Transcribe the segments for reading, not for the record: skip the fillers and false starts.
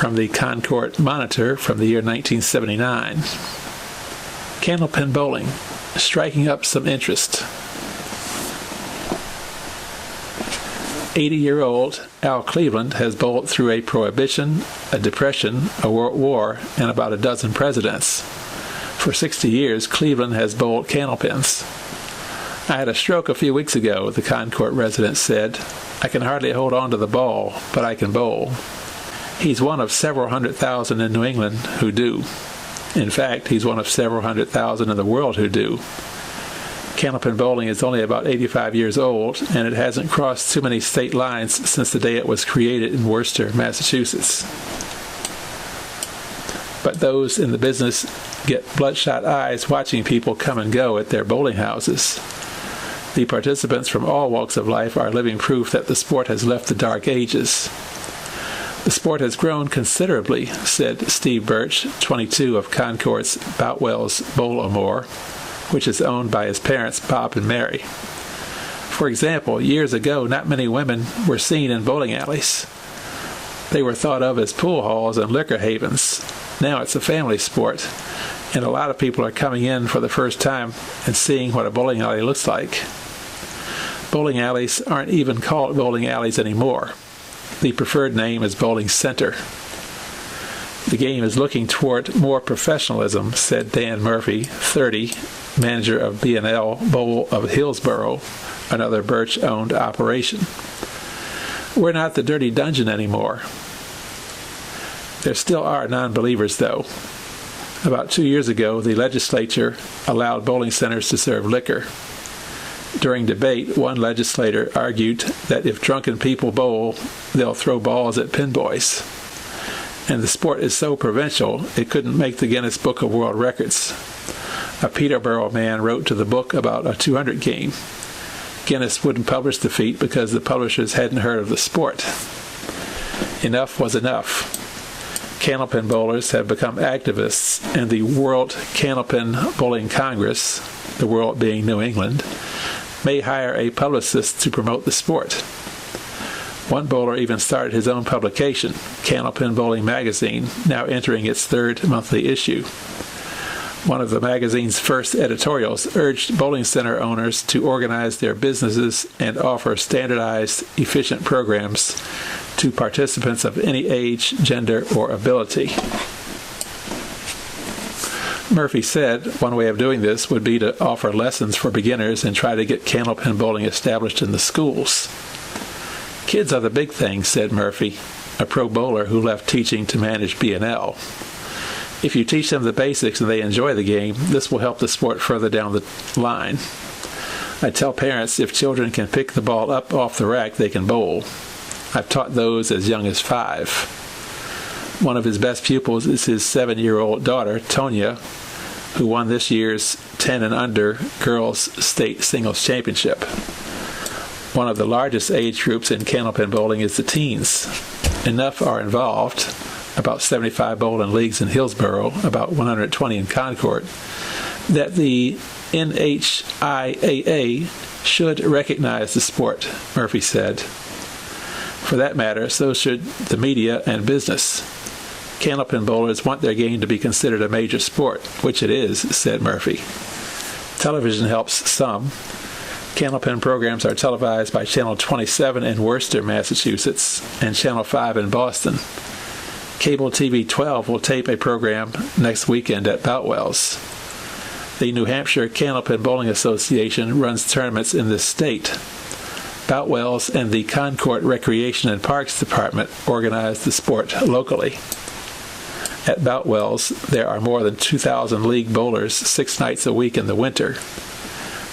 from the Concord Monitor from the year 1979. Candlepin bowling, striking up some interest. 80-year-old Al Cleveland has bowled through a prohibition, a depression, a world war, and about a dozen presidents. For 60 years, Cleveland has bowled candlepins. I had a stroke a few weeks ago, the Concord resident said. I can hardly hold on to the ball, but I can bowl. He's one of several 100,000 in New England who do. In fact, he's one of several 100,000 in the world who do. Candlepin bowling is only about 85 years old, and it hasn't crossed too many state lines since the day it was created in Worcester, Massachusetts. But those in the business get bloodshot eyes watching people come and go at their bowling houses. The participants from all walks of life are living proof that the sport has left the dark ages. The sport has grown considerably, said Steve Birch, 22, of Concord's Boutwell's Bowl-O-More, which is owned by his parents, Bob and Mary. For example, years ago, not many women were seen in bowling alleys. They were thought of as pool halls and liquor havens. Now it's a family sport, and a lot of people are coming in for the first time and seeing what a bowling alley looks like. Bowling alleys aren't even called bowling alleys anymore. The preferred name is bowling center. The game is looking toward more professionalism, said Dan Murphy, 30, manager of B&L Bowl of Hillsborough, another Birch-owned operation. We're not the dirty dungeon anymore. There still are non-believers, though. About 2 years ago, the legislature allowed bowling centers to serve liquor. During debate, one legislator argued that if drunken people bowl, they'll throw balls at pinboys. And the sport is so provincial, it couldn't make the Guinness Book of World Records. A Peterborough man wrote to the book about a 200 game. Guinness wouldn't publish the feat because the publishers hadn't heard of the sport. Enough was enough. Candlepin bowlers have become activists, and the World Candlepin Bowling Congress, the world being New England, may hire a publicist to promote the sport. One bowler even started his own publication, Candlepin Bowling Magazine, now entering its third monthly issue. One of the magazine's first editorials urged bowling center owners to organize their businesses and offer standardized, efficient programs to participants of any age, gender, or ability. Murphy said one way of doing this would be to offer lessons for beginners and try to get candlepin bowling established in the schools. Kids are the big thing, said Murphy, a pro bowler who left teaching to manage B&L. If you teach them the basics and they enjoy the game, this will help the sport further down the line. I tell parents if children can pick the ball up off the rack, they can bowl. I've taught those as young as 5. One of his best pupils is his 7-year-old daughter, Tonya, who won this year's 10 and under girls state singles championship. One of the largest age groups in candlepin bowling is the teens. Enough are involved, about 75 bowling leagues in Hillsborough, about 120 in Concord, that the NHIAA should recognize the sport, Murphy said. For that matter, so should the media and business. Candlepin bowlers want their game to be considered a major sport, which it is, said Murphy. Television helps some. Candlepin programs are televised by Channel 27 in Worcester, Massachusetts, and Channel 5 in Boston. Cable TV 12 will tape a program next weekend at Boutwell's. The New Hampshire Candlepin Bowling Association runs tournaments in this state. Boutwell's and the Concord Recreation and Parks Department organize the sport locally. At Boutwell's, there are more than 2,000 league bowlers 6 nights a week in the winter.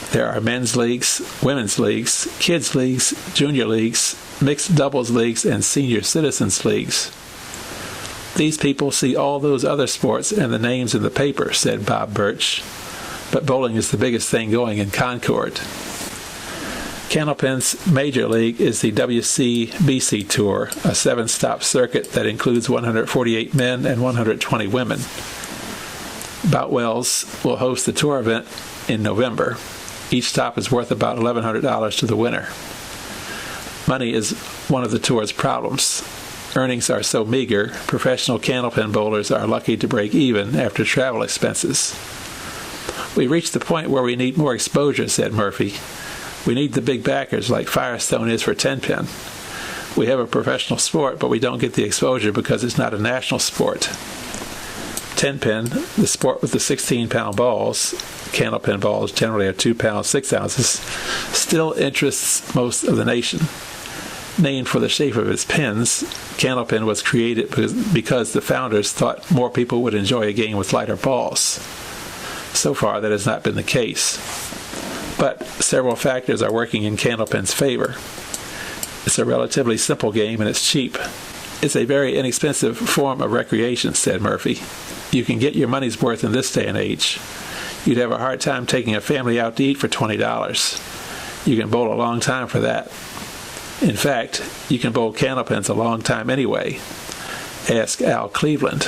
There are men's leagues, women's leagues, kids leagues, junior leagues, mixed doubles leagues, and senior citizens leagues. These people see all those other sports and the names in the paper, said Bob Birch. But bowling is the biggest thing going in Concord. Candlepin's major league is the WCBC Tour, a 7-stop circuit that includes 148 men and 120 women. Boutwell's will host the tour event in November. Each stop is worth about $1,100 to the winner. Money is one of the tour's problems. earnings are so meager, professional candlepin bowlers are lucky to break even after travel expenses. "We reached the point where we need more exposure," said Murphy. "We need the big backers like Firestone is for 10-pin. We have a professional sport, but we don't get the exposure because it's not a national sport. 10-pin, the sport with the 16-pound balls, candlepin balls generally are 2 pounds 6 ounces, still interests most of the nation. Named for the shape of its pins, Candlepin was created because the founders thought more people would enjoy a game with lighter balls. So far, that has not been the case. But several factors are working in Candlepin's favor. It's a relatively simple game and it's cheap. It's a very inexpensive form of recreation," said Murphy. "You can get your money's worth in this day and age. You'd have a hard time taking a family out to eat for $20. You can bowl a long time for that. In fact, you can bowl candlepins a long time anyway. Ask Al Cleveland."